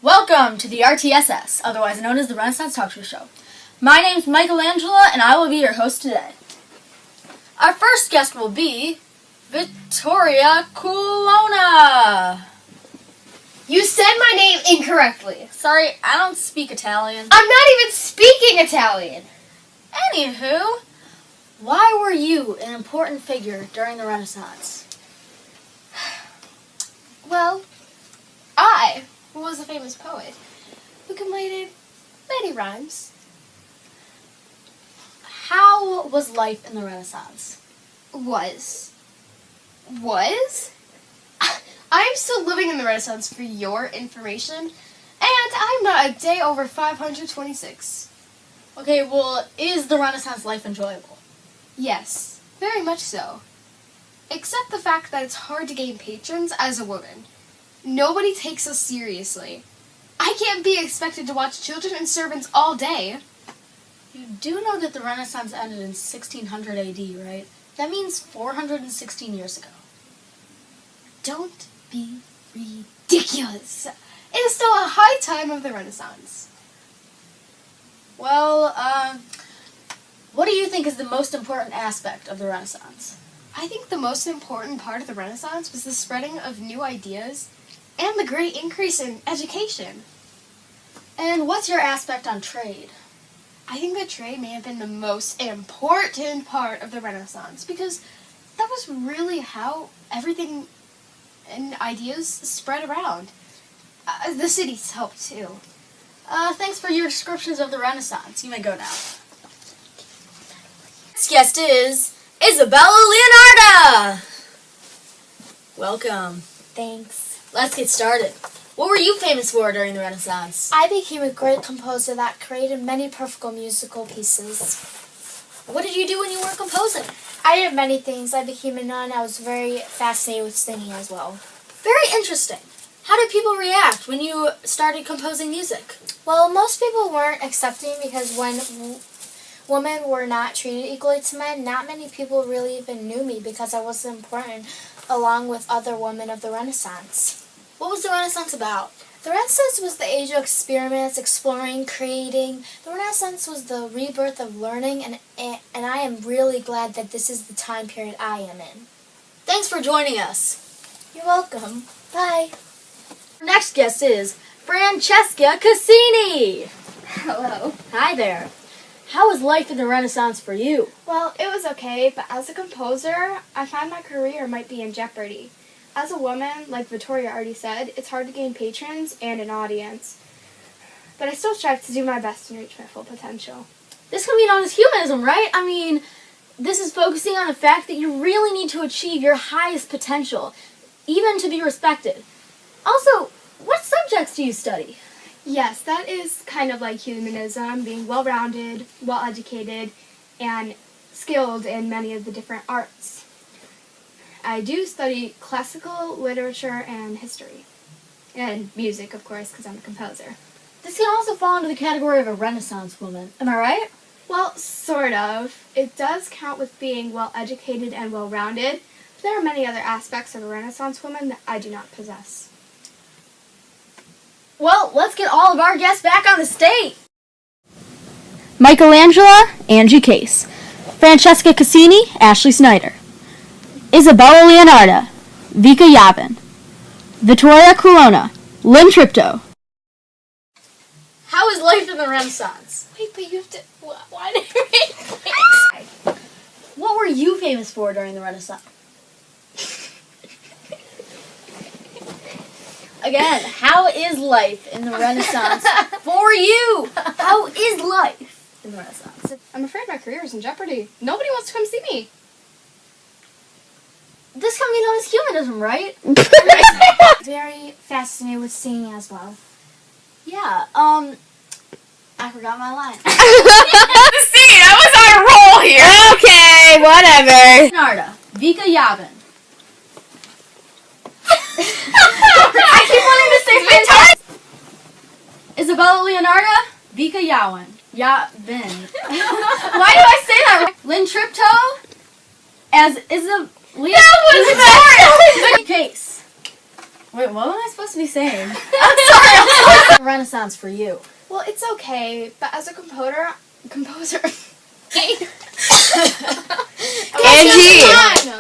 Welcome to the RTSS, otherwise known as the Renaissance Talk Show. My name's Michelangela, and I will be your host today. Our first guest will be Vittoria Colonna. You said my name incorrectly. Sorry, I don't speak Italian. I'm not even speaking Italian. Anywho, why were you an important figure during the Renaissance? Well, I was a famous poet who completed many rhymes. How was life in the Renaissance? Was? I'm still living in the Renaissance for your information, and I'm not a day over 526. Okay, well, is the Renaissance life enjoyable? Yes, very much so. Except the fact that it's hard to gain patrons as a woman. Nobody takes us seriously. I can't be expected to watch children and servants all day. You do know that the Renaissance ended in 1600 AD, right? That means 416 years ago. Don't be ridiculous. It is still a high time of the Renaissance. Well, what do you think is the most important aspect of the Renaissance? I think the most important part of the Renaissance was the spreading of new ideas and the great increase in education. And what's your aspect on trade? I think that trade may have been the most important part of the Renaissance because that was really how everything and ideas spread around. The cities helped too. Thanks for your descriptions of the Renaissance. You may go now. Next guest is Isabella Leonarda. Welcome. Thanks. Let's get started. What were you famous for during the Renaissance? I became a great composer that created many perfect musical pieces. What did you do when you were composing? I did many things. I became a nun. I was very fascinated with singing as well. Very interesting. How did people react when you started composing music? Well, most people weren't accepting because when women were not treated equally to men, not many people really even knew me because I wasn't important along with other women of the Renaissance. What was the Renaissance about? The Renaissance was the age of experiments, exploring, creating. The Renaissance was the rebirth of learning, and I am really glad that this is the time period I am in. Thanks for joining us. You're welcome. Bye. Our next guest is Francesca Cassini. Hello. Hi there. How was life in the Renaissance for you? Well, it was okay, but as a composer, I find my career might be in jeopardy. As a woman, like Vittoria already said, it's hard to gain patrons and an audience. But I still strive to do my best and reach my full potential. This can be known as humanism, right? I mean, this is focusing on the fact that you really need to achieve your highest potential, even to be respected. Also, what subjects do you study? Yes, that is kind of like humanism, being well-rounded, well-educated, and skilled in many of the different arts. I do study classical literature and history. And music, of course, because I'm a composer. This can also fall into the category of a Renaissance woman. Am I right? Well, sort of. It does count with being well-educated and well-rounded, but there are many other aspects of a Renaissance woman that I do not possess. Well, let's get all of our guests back on the stage. Michelangela, Angie Case. Francesca Cassini, Ashley Snyder. Isabella Leonarda, Vika Yavin. Vittoria Colonna, Lynn Tripto. How is life in the Renaissance? Wait, but you have to... Why did you make What were you famous for during the Renaissance? Again, how is life in the Renaissance for you? How is life in the Renaissance? I'm afraid my career is in jeopardy. Nobody wants to come see me. This can be known as humanism, right? Very fascinated with singing as well. Yeah, I forgot my line. See, that was our role here. Okay, whatever. Leonarda, Vika Yavin. I keep wanting to say fantastic. Isabella Leonarda, Vika Yavin. Yavin. Why do I say that? Lynn Tripto as Isabella. That was Case. Wait, what am I supposed to be saying? I'm sorry. Renaissance for you? Well, it's okay, but as a composer.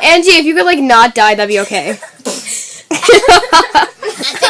Angie, if you could like not die, that'd be okay.